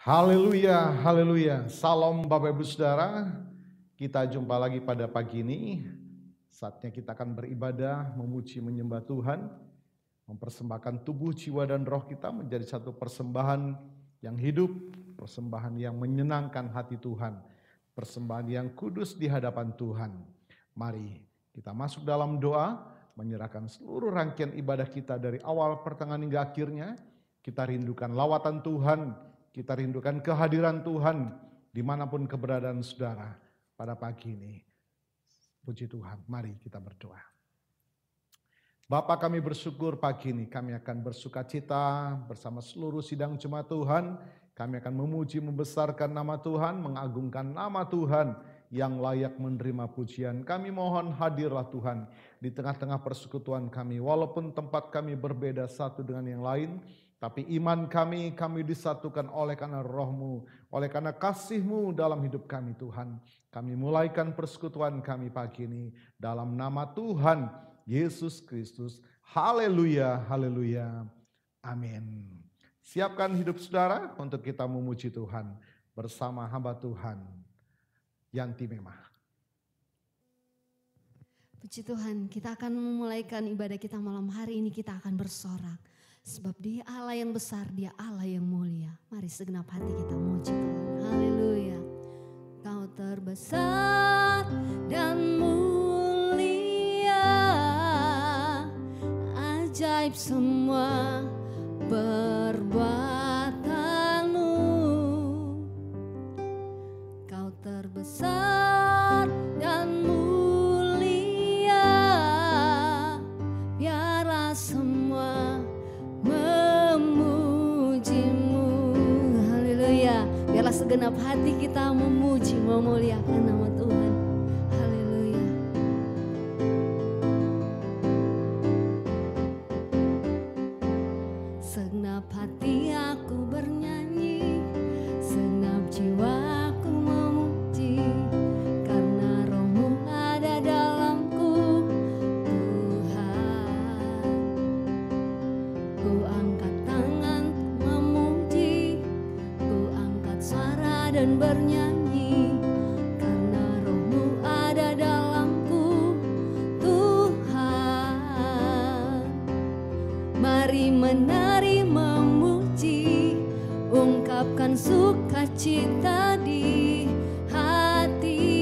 Haleluya, haleluya. Salam Bapak Ibu Saudara. Kita jumpa lagi pada pagi ini. Saatnya kita akan beribadah, memuji, menyembah Tuhan. Mempersembahkan tubuh, jiwa, dan roh kita menjadi satu persembahan yang hidup. Persembahan yang menyenangkan hati Tuhan. Persembahan yang kudus di hadapan Tuhan. Mari kita masuk dalam doa, menyerahkan seluruh rangkaian ibadah kita dari awal, pertengahan, hingga akhirnya. Kita rindukan lawatan Tuhan. Kita rindukan kehadiran Tuhan dimanapun keberadaan saudara pada pagi ini. Puji Tuhan, mari kita berdoa. Bapa, kami bersyukur pagi ini kami akan bersuka cita bersama seluruh sidang jemaat Tuhan. Kami akan memuji, membesarkan nama Tuhan, mengagungkan nama Tuhan yang layak menerima pujian. Kami mohon hadirlah Tuhan di tengah-tengah persekutuan kami. Walaupun tempat kami berbeda satu dengan yang lain, tapi iman kami disatukan oleh karena roh-Mu, oleh karena kasih-Mu dalam hidup kami Tuhan. Kami mulaikan persekutuan kami pagi ini dalam nama Tuhan Yesus Kristus. Haleluya, haleluya, amin. Siapkan hidup saudara untuk kita memuji Tuhan bersama hamba Tuhan, Yanti Memah. Puji Tuhan, kita akan memulaikan ibadah kita malam hari ini, kita akan bersorak. Sebab Dia Allah yang besar, Dia Allah yang mulia. Mari segenap hati kita memuji Tuhan. Haleluya. Kau terbesar dan mulia, ajaib semua perbuatanmu. Kau terbesar dan mulia, biarlah semua memujimu. Haleluya. Biarlah segenap hati kita memuji, memuliakan nama Tuhan. Haleluya. Segenap hati aku bernyanyi, segenap jiwaku memuji, karena roh-Mu ada dalamku, Tuhan. Ku angkat tangan memuji, ku angkat suara dan bernyanyi, karena roh-Mu ada dalamku, Tuhan. Mari menari memuji, ungkapkan sukacita di hati.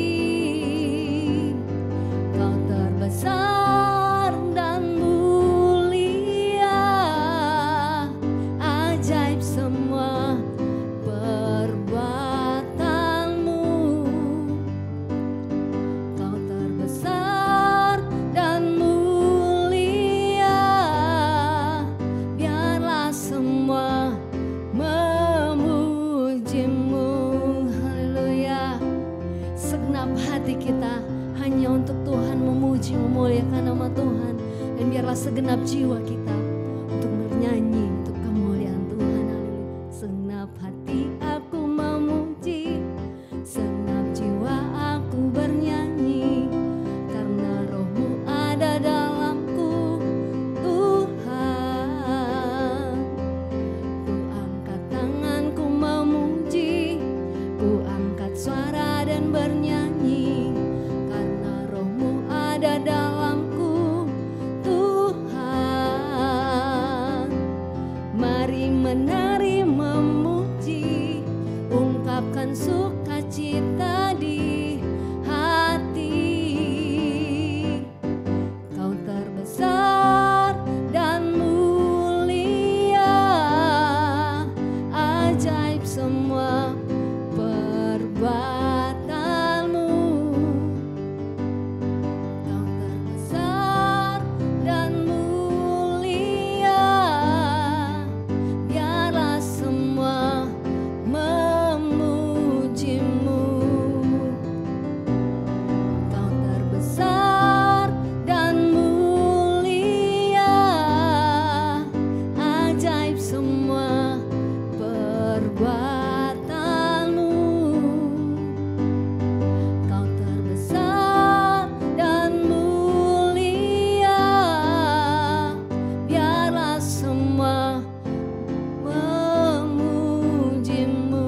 Kau terbesar dan mulia, ajaib semua perbuatanmu. Kau terbesar dan mulia, biarlah semua memujimu. Haleluya. Segenap hati kita hanya untuk Tuhan memuji, memuliakan nama Tuhan. Dan biarlah segenap jiwa kita untuk bernyanyi untuk kemuliaan Tuhan. Haleluya. Segenap hati aku memuji, segenap jiwa aku bernyanyi, karena roh-Mu ada dalamku, Tuhan. Ku angkat tanganku memuji, ku angkat suara dan bernyanyi, karena roh-Mu ada dalamku, Tuhan. Mari menari memuji, ungkapkan sukacita di hati. Kau terbesar dan mulia, ajaib semua perbuatanmu. Kau terbesar dan mulia, biarlah semua memujimu. Kau terbesar dan mulia, ajaib semua perbuatanmu. Kau terbesar dan mulia, biarlah semua memujimu.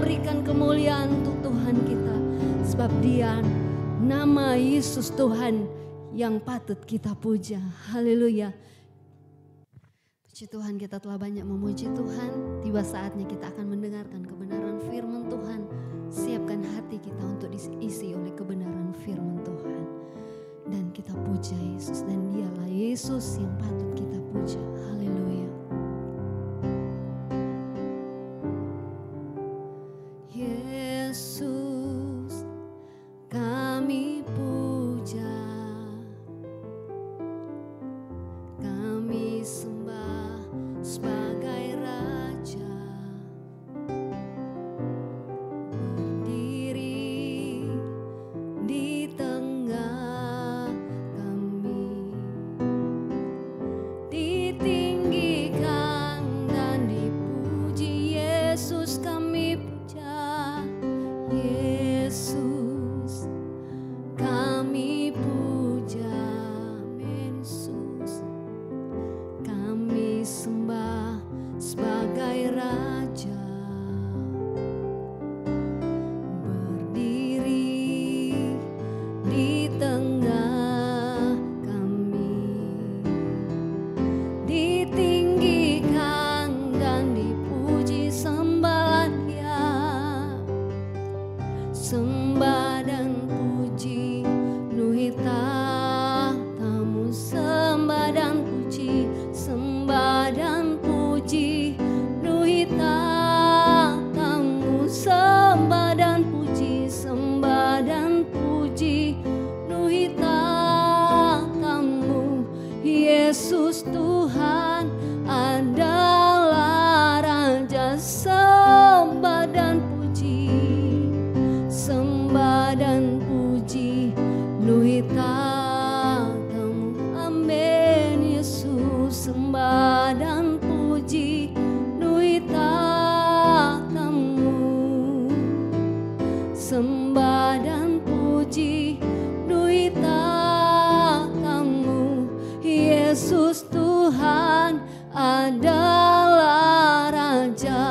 berikan kemuliaan untuk Tuhan kita. Sebab Dia nama Yesus Tuhan yang patut kita puja. Haleluya. Puji Tuhan, kita telah banyak memuji Tuhan. Tiba saatnya kita akan mendengarkan kebenaran firman Tuhan. Siapkan hati kita untuk diisi oleh kebenaran firman Tuhan. Dan kita puja Yesus, dan Dialah Yesus yang patut kita puja. Haleluya. Yesus kami puja, kami sembah sebagai Raja, berdiri di tengah kami, ditinggikan dan dipuji. Yesus kami puja, Yesus kami puja, Yesus kami sembah sebagai Raja, berdiri di tengah kami, ditinggikan dan dipuji. Sembah Dia, sembah dan puji penuhi tahtamu. Sembah dan puji, sembah dan puji penuhi tahtamu. Sembah dan puji, sembah dan puji penuhi tahtamu. Yesus Tuhan adalah Raja. Sembah dan puji, sembah dan puji penuhi tahtamu. Amin. Yesus, sembah dan puji penuhi tahtamu. Sembah dan puji penuhi tahtamu. Yesus Tuhan adalah Raja.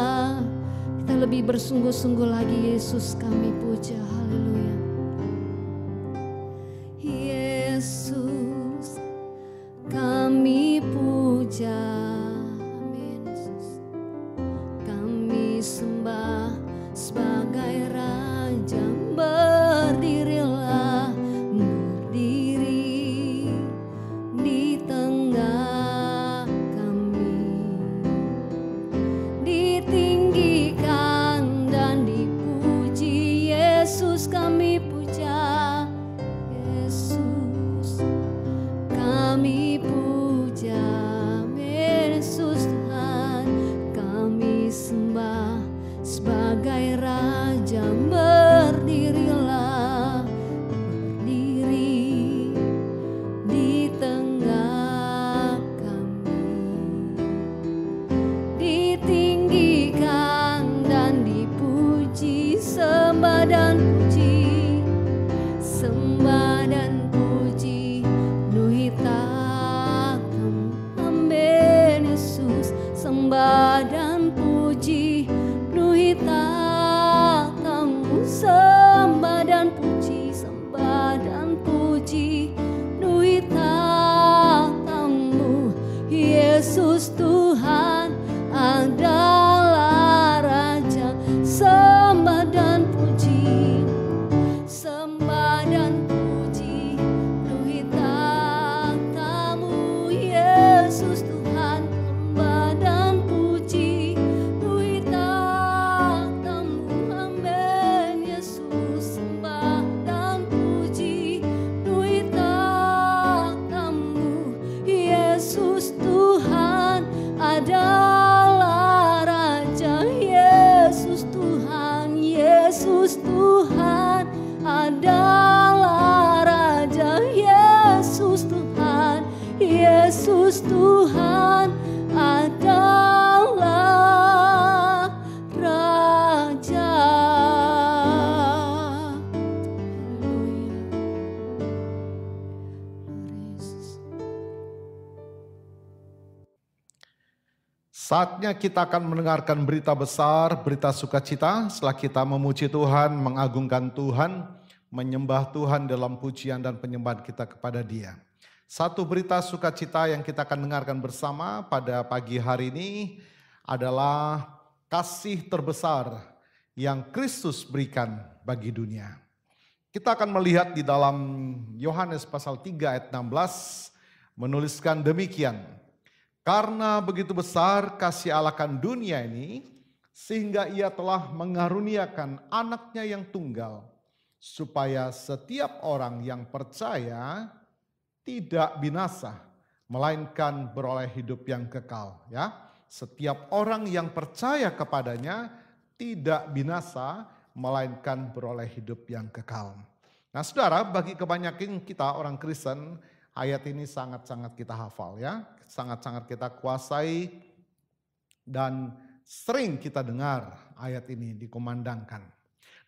Kita lebih bersungguh-sungguh lagi. Yesus kami puja. Haleluya. Yesus kami puja. Amin. Yesus kami sembah sebagai Raja. Berdirilah, berdiri di tengah kami, ditinggikan dan dipuji. Yesus kami puja, Yesus kami puja. Yesus Tuhan kami sembah sebagai Raja. Berdirilah, berdiri di tengah kami, ditinggikan dan dipuji. Sembah dan puji, sembah dan puji penuhi tahtamu. Amin. Yesus, sembah dan puji penuhi tahtamu. Sembah dan puji, sembah dan puji penuhi tahtamu. Yesus Tuhan adalah Raja. Sembah dan puji, Saatnya kita akan mendengarkan berita besar, berita sukacita setelah kita memuji Tuhan, mengagungkan Tuhan, menyembah Tuhan dalam pujian dan penyembahan kita kepada Dia. Satu berita sukacita yang kita akan dengarkan bersama pada pagi hari ini adalah kasih terbesar yang Kristus berikan bagi dunia. Kita akan melihat di dalam Yohanes pasal 3 ayat 16 menuliskan demikian. Karena begitu besar kasih Allah akan dunia ini, sehingga Ia telah mengaruniakan anaknya yang tunggal, supaya setiap orang yang percaya tidak binasa, melainkan beroleh hidup yang kekal. Ya, setiap orang yang percaya kepadanya tidak binasa, melainkan beroleh hidup yang kekal. Nah saudara, bagi kebanyakan kita orang Kristen, ayat ini sangat-sangat kita hafal ya, sangat-sangat kita kuasai dan sering kita dengar ayat ini dikumandangkan.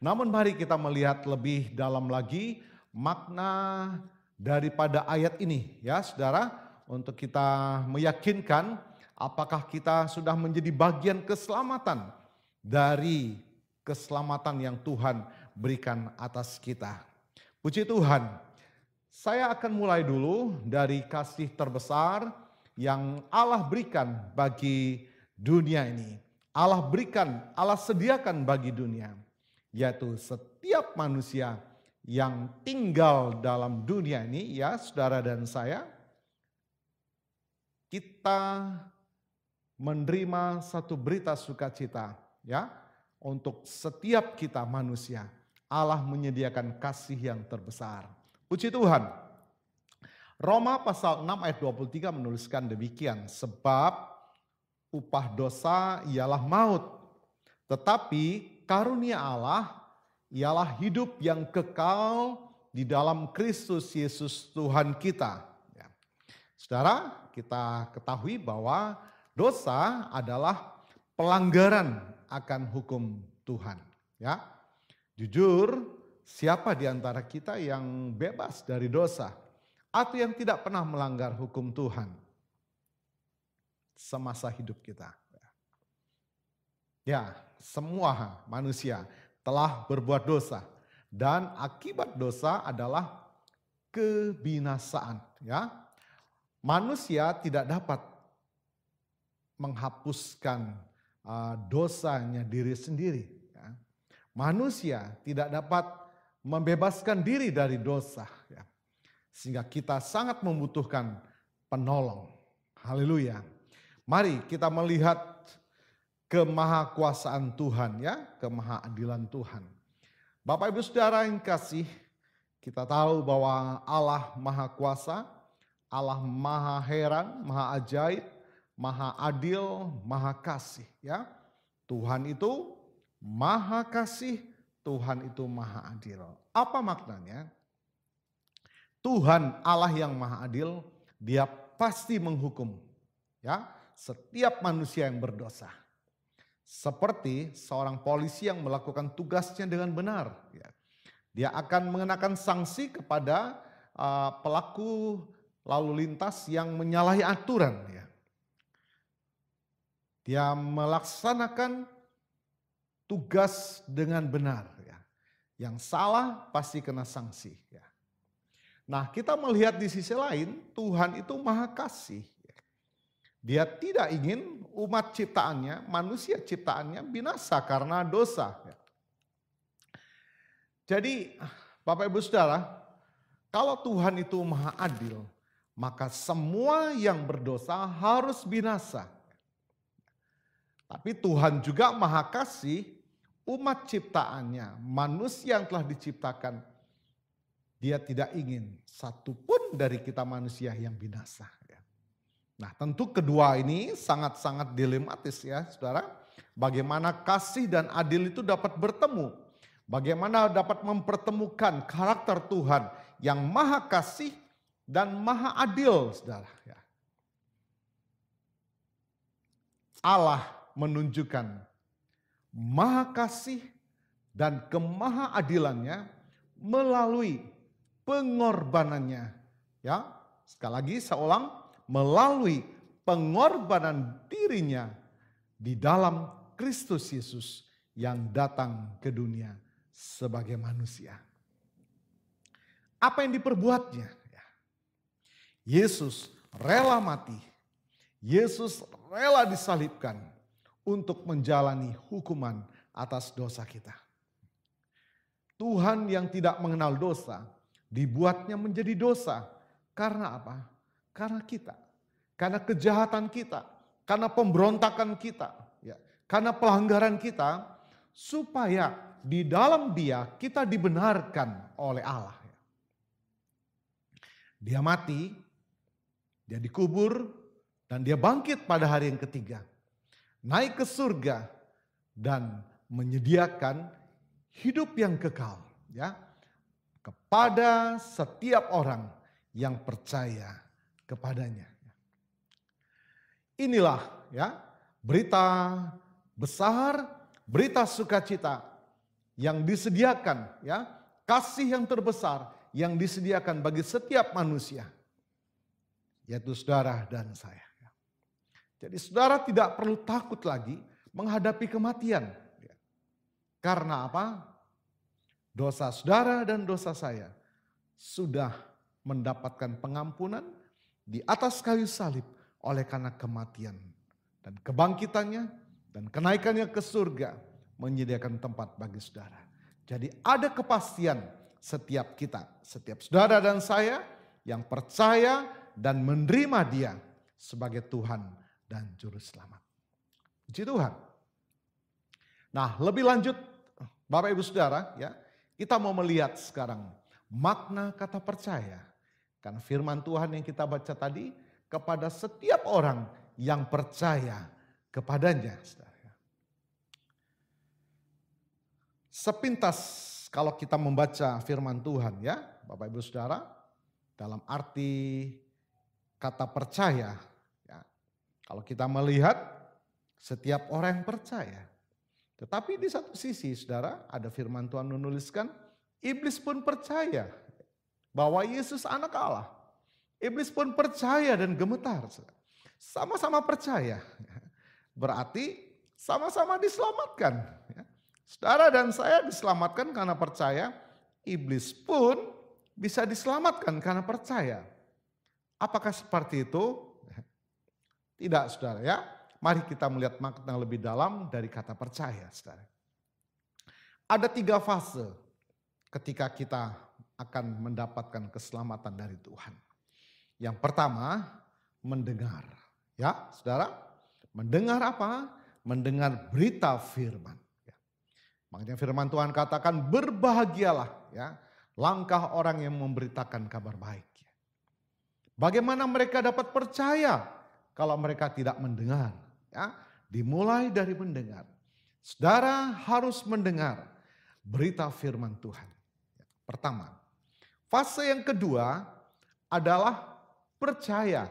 Namun mari kita melihat lebih dalam lagi makna daripada ayat ini ya saudara, untuk kita meyakinkan apakah kita sudah menjadi bagian keselamatan dari keselamatan yang Tuhan berikan atas kita. Puji Tuhan. Saya akan mulai dulu dari kasih terbesar yang Allah berikan bagi dunia ini. Allah sediakan bagi dunia, yaitu setiap manusia yang tinggal dalam dunia ini ya saudara dan saya, kita menerima satu berita sukacita ya, untuk setiap kita manusia. Allah menyediakan kasih yang terbesar. Puji Tuhan. Roma pasal 6 ayat 23 menuliskan demikian. Sebab upah dosa ialah maut. Tetapi karunia Allah ialah hidup yang kekal di dalam Kristus Yesus Tuhan kita. Ya. Saudara, kita ketahui bahwa dosa adalah pelanggaran akan hukum Tuhan. Ya, jujur, siapa di antara kita yang bebas dari dosa atau yang tidak pernah melanggar hukum Tuhan semasa hidup kita? Ya, semua manusia telah berbuat dosa dan akibat dosa adalah kebinasaan. Ya, manusia tidak dapat menghapuskan dosanya diri sendiri. Ya. Manusia tidak dapat membebaskan diri dari dosa. Ya. Sehingga kita sangat membutuhkan penolong. Haleluya. Mari kita melihat kemahakuasaan Tuhan ya, kemahaadilan Tuhan. Bapak Ibu Saudara yang kasih, kita tahu bahwa Allah Maha Kuasa, Allah Maha Heran, Maha Ajaib, Maha Adil, Maha Kasih ya. Tuhan itu Maha Kasih, Tuhan itu Maha Adil. Apa maknanya? Tuhan Allah yang Maha Adil, Dia pasti menghukum ya setiap manusia yang berdosa. Seperti seorang polisi yang melakukan tugasnya dengan benar. Ya. Dia akan mengenakan sanksi kepada pelaku lalu lintas yang menyalahi aturan. Ya. Dia melaksanakan tugas dengan benar. Ya. Yang salah pasti kena sanksi. Ya. Nah kita melihat di sisi lain Tuhan itu Maha Kasih. Dia tidak ingin umat ciptaannya, manusia ciptaannya binasa karena dosa. Jadi Bapak Ibu Saudara, kalau Tuhan itu Maha Adil, maka semua yang berdosa harus binasa. Tapi Tuhan juga Maha Kasih, umat ciptaannya, manusia yang telah diciptakan, Dia tidak ingin satupun dari kita manusia yang binasa. Nah tentu kedua ini sangat-sangat dilematis ya saudara. Bagaimana kasih dan adil itu dapat bertemu. Bagaimana dapat mempertemukan karakter Tuhan yang Maha Kasih dan Maha Adil saudara. Allah menunjukkan Maha Kasih dan kemahaadilannya melalui pengorbanannya. Ya, sekali lagi saya ulang, melalui pengorbanan dirinya di dalam Kristus Yesus yang datang ke dunia sebagai manusia. Apa yang diperbuatnya? Yesus rela mati. Yesus rela disalibkan untuk menjalani hukuman atas dosa kita. Tuhan yang tidak mengenal dosa dibuatnya menjadi dosa. Karena apa? Karena kita. Karena kejahatan kita. Karena pemberontakan kita. Karena pelanggaran kita. Supaya di dalam Dia kita dibenarkan oleh Allah. Dia mati, Dia dikubur, dan Dia bangkit pada hari yang ketiga. Naik ke surga dan menyediakan hidup yang kekal kepada setiap orang yang percaya kepadanya. Inilah berita besar, berita sukacita yang disediakan, kasih yang terbesar yang disediakan bagi setiap manusia, yaitu saudara dan saya. Jadi saudara tidak perlu takut lagi menghadapi kematian. Karena apa? Dosa saudara dan dosa saya sudah mendapatkan pengampunan di atas kayu salib oleh karena kematian. Dan kebangkitannya dan kenaikannya ke surga menyediakan tempat bagi saudara. Jadi ada kepastian setiap kita, setiap saudara dan saya yang percaya dan menerima Dia sebagai Tuhan dan Juru Selamat. Puji Tuhan. Nah, lebih lanjut Bapak Ibu Saudara, kita mau melihat sekarang makna kata percaya. Karena firman Tuhan yang kita baca tadi kepada setiap orang yang percaya kepadanya. Saudara. Sepintas kalau kita membaca firman Tuhan Bapak Ibu Saudara, dalam arti kata percaya, kalau kita melihat setiap orang yang percaya. Tetapi di satu sisi saudara ada firman Tuhan menuliskan iblis pun percaya bahwa Yesus anak Allah. Iblis pun percaya dan gemetar. Sama-sama percaya. Berarti sama-sama diselamatkan. Saudara dan saya diselamatkan karena percaya. Iblis pun bisa diselamatkan karena percaya. Apakah seperti itu? Tidak saudara Mari kita melihat makna lebih dalam dari kata percaya, saudara. Ada 3 fase ketika kita akan mendapatkan keselamatan dari Tuhan. Yang pertama, mendengar. Saudara, mendengar apa? Mendengar berita firman. Makanya firman Tuhan katakan berbahagialah langkah orang yang memberitakan kabar baik. Bagaimana mereka dapat percaya kalau mereka tidak mendengar? Dimulai dari mendengar. Saudara harus mendengar berita firman Tuhan. Pertama. Fase yang kedua adalah percaya.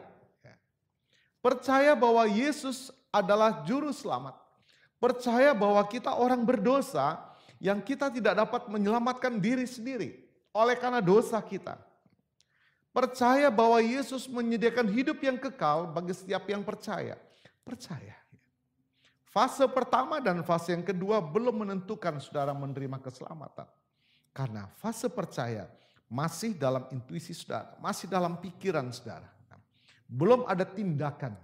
Percaya bahwa Yesus adalah juru selamat. Percaya bahwa kita orang berdosa yang kita tidak dapat menyelamatkan diri sendiri oleh karena dosa kita. Percaya bahwa Yesus menyediakan hidup yang kekal bagi setiap yang percaya. Percaya. Fase pertama dan fase yang kedua belum menentukan saudara menerima keselamatan. Karena fase percaya masih dalam intuisi saudara, masih dalam pikiran saudara. Belum ada tindakan.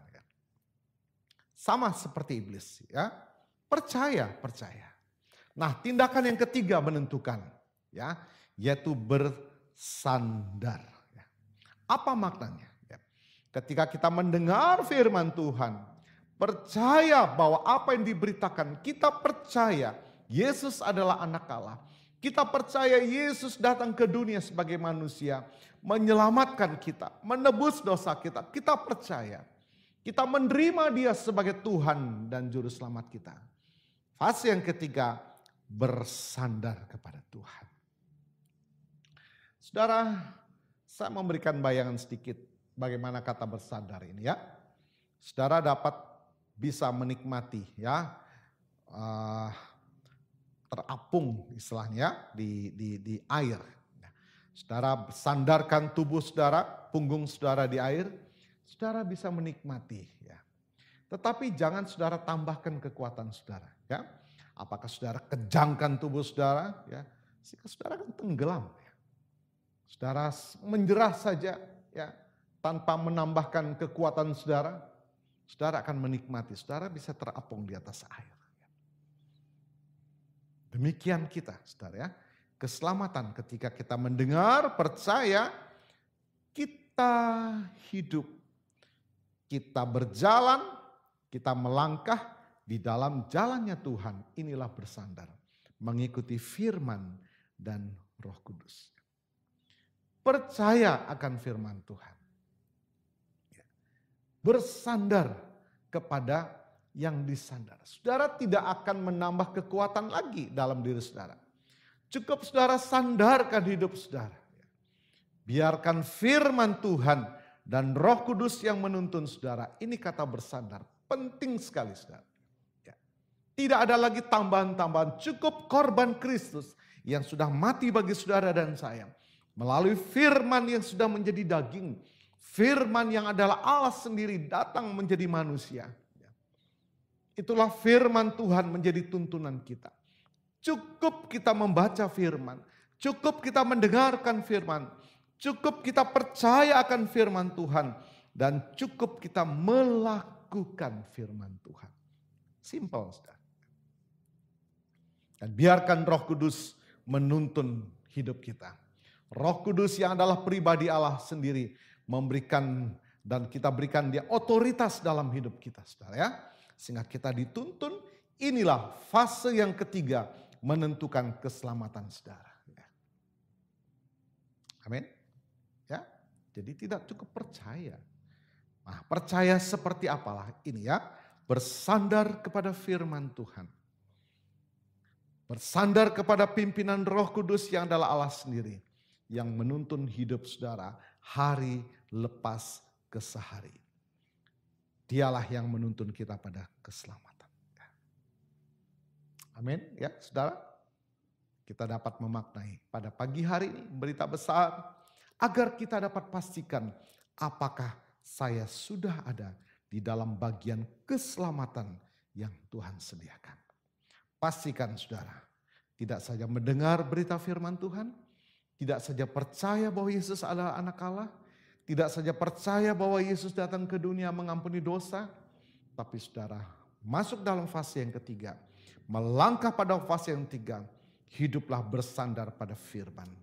Sama seperti iblis. Percaya. Nah, tindakan yang ketiga menentukan. Yaitu bersandar. Apa maknanya? Ketika kita mendengar firman Tuhan, percaya bahwa apa yang diberitakan, kita percaya Yesus adalah anak Allah. Kita percaya Yesus datang ke dunia sebagai manusia, menyelamatkan kita, menebus dosa kita. Kita percaya, kita menerima Dia sebagai Tuhan dan Juru Selamat kita. Fase yang ketiga, bersandar kepada Tuhan. Saudara, saya memberikan bayangan sedikit bagaimana kata bersandar ini Saudara dapat bisa menikmati terapung istilahnya di air. Saudara sandarkan tubuh saudara, punggung saudara di air, saudara bisa menikmati Tetapi jangan saudara tambahkan kekuatan saudara. Ya. Apakah saudara kejangkan tubuh saudara? Ya. Sehingga saudara akan tenggelam. Ya. Saudara menjerah saja ya, tanpa menambahkan kekuatan saudara. Saudara akan menikmati, saudara bisa terapung di atas air. Demikian kita, saudara ya. Keselamatan ketika kita mendengar, percaya, kita hidup, kita berjalan, kita melangkah di dalam jalannya Tuhan. Inilah bersandar, mengikuti firman dan Roh Kudus. Percaya akan firman Tuhan. Bersandar kepada yang disandar. Saudara tidak akan menambah kekuatan lagi dalam diri saudara. Cukup saudara sandarkan hidup saudara. Biarkan firman Tuhan dan Roh Kudus yang menuntun saudara. Ini kata bersandar, penting sekali saudara. Tidak ada lagi tambahan-tambahan, cukup korban Kristus yang sudah mati bagi saudara dan saya. Melalui firman yang sudah menjadi daging. Firman yang adalah Allah sendiri datang menjadi manusia. Itulah firman Tuhan menjadi tuntunan kita. Cukup kita membaca firman. Cukup kita mendengarkan firman. Cukup kita percaya akan firman Tuhan. Dan cukup kita melakukan firman Tuhan. Simple, saudara. Dan biarkan Roh Kudus menuntun hidup kita. Roh Kudus yang adalah pribadi Allah sendiri memberikan dan kita berikan dia otoritas dalam hidup kita, saudara ya. Sehingga kita dituntun, inilah fase yang ketiga menentukan keselamatan saudara. Amin. Ya, jadi tidak cukup percaya. Nah, percaya seperti apalah ini ya, bersandar kepada firman Tuhan. Bersandar kepada pimpinan Roh Kudus yang adalah Allah sendiri. Yang menuntun hidup saudara hari lepas ke sehari. Dialah yang menuntun kita pada keselamatan. Amin ya saudara. Kita dapat memaknai pada pagi hari ini berita besar. Agar kita dapat pastikan apakah saya sudah ada di dalam bagian keselamatan yang Tuhan sediakan. Pastikan saudara, tidak saja mendengar berita firman Tuhan, tidak saja percaya bahwa Yesus adalah anak Allah, tidak saja percaya bahwa Yesus datang ke dunia mengampuni dosa, tapi saudara masuk dalam fase yang ketiga, melangkah pada fase yang ketiga, hiduplah bersandar pada firman.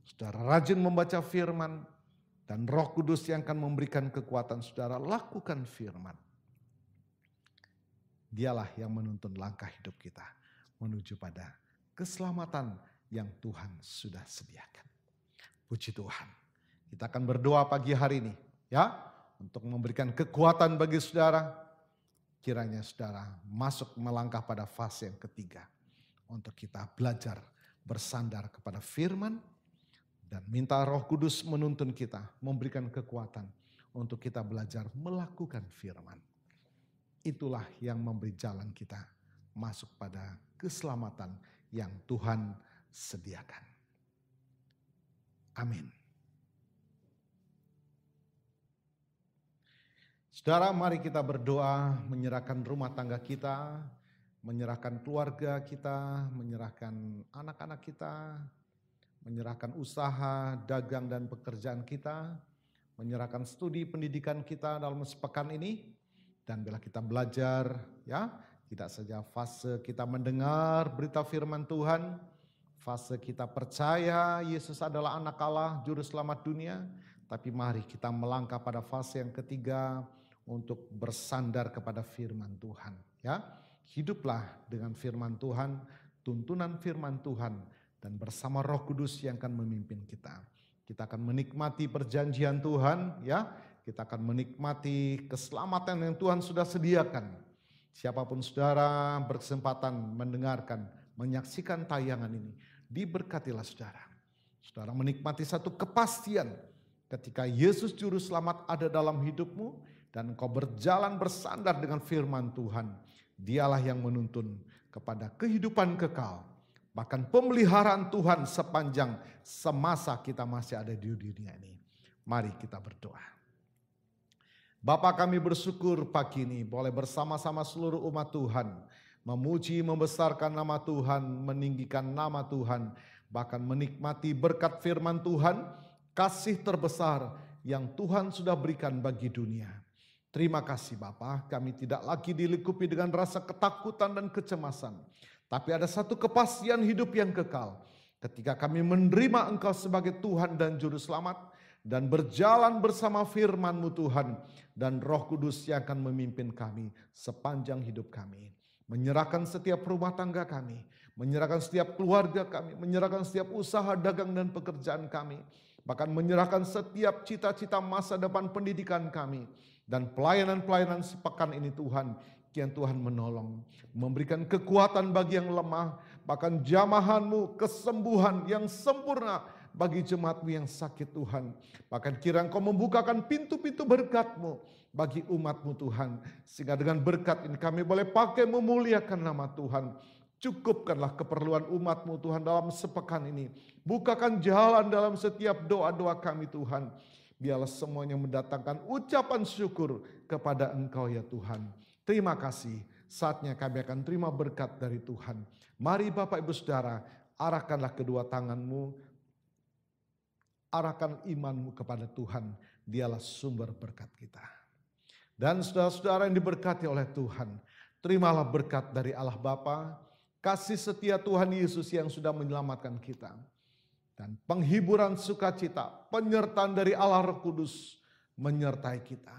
Saudara rajin membaca firman dan Roh Kudus yang akan memberikan kekuatan saudara lakukan firman. Dialah yang menuntun langkah hidup kita menuju pada keselamatan yang Tuhan sudah sediakan. Puji Tuhan. Kita akan berdoa pagi hari ini ya, untuk memberikan kekuatan bagi saudara. Kiranya saudara masuk melangkah pada fase yang ketiga untuk kita belajar bersandar kepada firman dan minta Roh Kudus menuntun kita, memberikan kekuatan untuk kita belajar melakukan firman. Itulah yang memberi jalan kita masuk pada keselamatan yang Tuhan sediakan. Amin. Saudara, mari kita berdoa menyerahkan rumah tangga kita, menyerahkan keluarga kita, menyerahkan anak-anak kita, menyerahkan usaha, dagang dan pekerjaan kita, menyerahkan studi pendidikan kita dalam sepekan ini. Dan bila kita belajar ya, tidak saja fase kita mendengar berita firman Tuhan, fase kita percaya Yesus adalah anak Allah, juru selamat dunia, tapi mari kita melangkah pada fase yang ketiga untuk bersandar kepada firman Tuhan. Ya, hiduplah dengan firman Tuhan, tuntunan firman Tuhan, dan bersama Roh Kudus yang akan memimpin kita. Kita akan menikmati perjanjian Tuhan, ya. Kita akan menikmati keselamatan yang Tuhan sudah sediakan. Siapapun saudara berkesempatan mendengarkan, menyaksikan tayangan ini, diberkatilah saudara. Saudara menikmati satu kepastian ketika Yesus Juru Selamat ada dalam hidupmu dan engkau berjalan bersandar dengan firman Tuhan. Dialah yang menuntun kepada kehidupan kekal. Bahkan pemeliharaan Tuhan sepanjang semasa kita masih ada di dunia ini. Mari kita berdoa. Bapa, kami bersyukur pagi ini boleh bersama-sama seluruh umat Tuhan memuji, membesarkan nama Tuhan, meninggikan nama Tuhan, bahkan menikmati berkat firman Tuhan, kasih terbesar yang Tuhan sudah berikan bagi dunia. Terima kasih Bapa, kami tidak lagi dilingkupi dengan rasa ketakutan dan kecemasan, tapi ada satu kepastian hidup yang kekal. Ketika kami menerima Engkau sebagai Tuhan dan Juru Selamat, dan berjalan bersama firman-Mu Tuhan, dan Roh Kudus yang akan memimpin kami sepanjang hidup kami. Menyerahkan setiap rumah tangga kami, menyerahkan setiap keluarga kami, menyerahkan setiap usaha dagang dan pekerjaan kami, bahkan menyerahkan setiap cita-cita masa depan pendidikan kami, dan pelayanan-pelayanan sepekan ini Tuhan, kian Tuhan menolong, memberikan kekuatan bagi yang lemah, bahkan jamahan-Mu, kesembuhan yang sempurna bagi jemaat-Mu yang sakit Tuhan. Bahkan kiranya Engkau membukakan pintu-pintu berkat-Mu bagi umat-Mu Tuhan. Sehingga dengan berkat ini kami boleh pakai memuliakan nama Tuhan. Cukupkanlah keperluan umat-Mu Tuhan dalam sepekan ini. Bukakan jalan dalam setiap doa-doa kami Tuhan. Biarlah semuanya mendatangkan ucapan syukur kepada Engkau ya Tuhan. Terima kasih, saatnya kami akan terima berkat dari Tuhan. Mari Bapak Ibu Saudara, arahkanlah kedua tanganmu, arahkan imanmu kepada Tuhan, dialah sumber berkat kita. Dan saudara-saudara yang diberkati oleh Tuhan, terimalah berkat dari Allah Bapa, kasih setia Tuhan Yesus yang sudah menyelamatkan kita, dan penghiburan sukacita, penyertaan dari Allah Roh Kudus menyertai kita.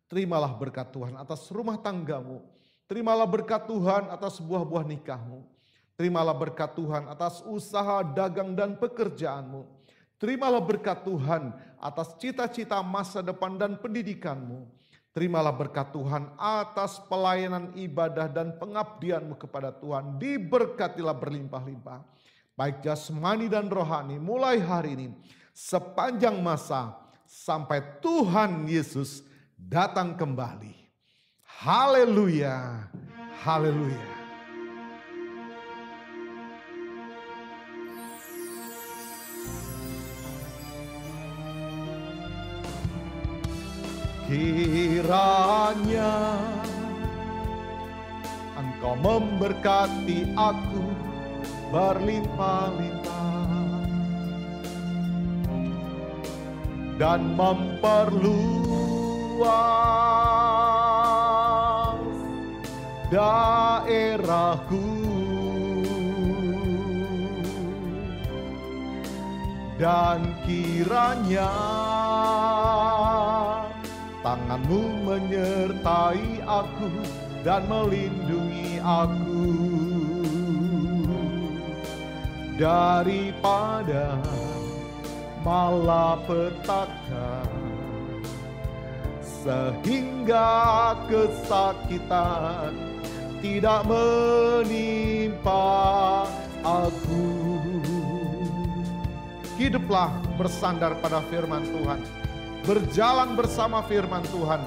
Terimalah berkat Tuhan atas rumah tanggamu, terimalah berkat Tuhan atas buah-buah nikahmu, terimalah berkat Tuhan atas usaha, dagang dan pekerjaanmu, terimalah berkat Tuhan atas cita-cita masa depan dan pendidikanmu, terimalah berkat Tuhan atas pelayanan ibadah dan pengabdianmu kepada Tuhan, diberkatilah berlimpah-limpah. Baik jasmani dan rohani mulai hari ini sepanjang masa sampai Tuhan Yesus datang kembali. Haleluya, haleluya. Kiranya Engkau memberkati aku berlimpah-limpah dan memperluas daerahku, dan kiranya tangan-Mu menyertai aku dan melindungi aku daripada malapetaka, sehingga kesakitan tidak menimpa aku. Hiduplah bersandar pada firman Tuhan, berjalan bersama firman Tuhan.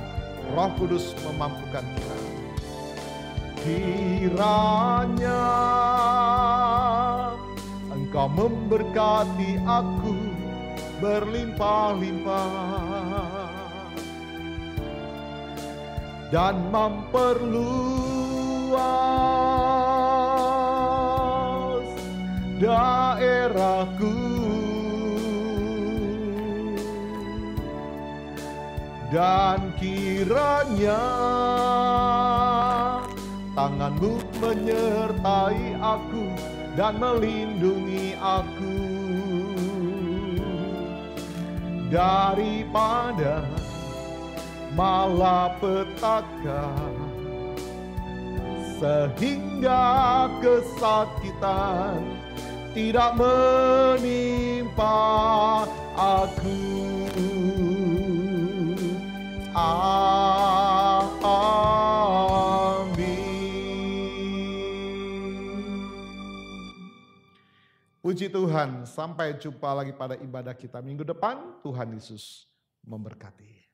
Roh Kudus memampukan kita. Kiranya Engkau memberkati aku berlimpah-limpah dan memperluas daerahku, dan kiranya tangan-Mu menyertai aku dan melindungi aku daripada malapetaka, sehingga kesakitan tidak menimpa aku. Puji Tuhan, sampai jumpa lagi pada ibadah kita minggu depan. Tuhan Yesus memberkati.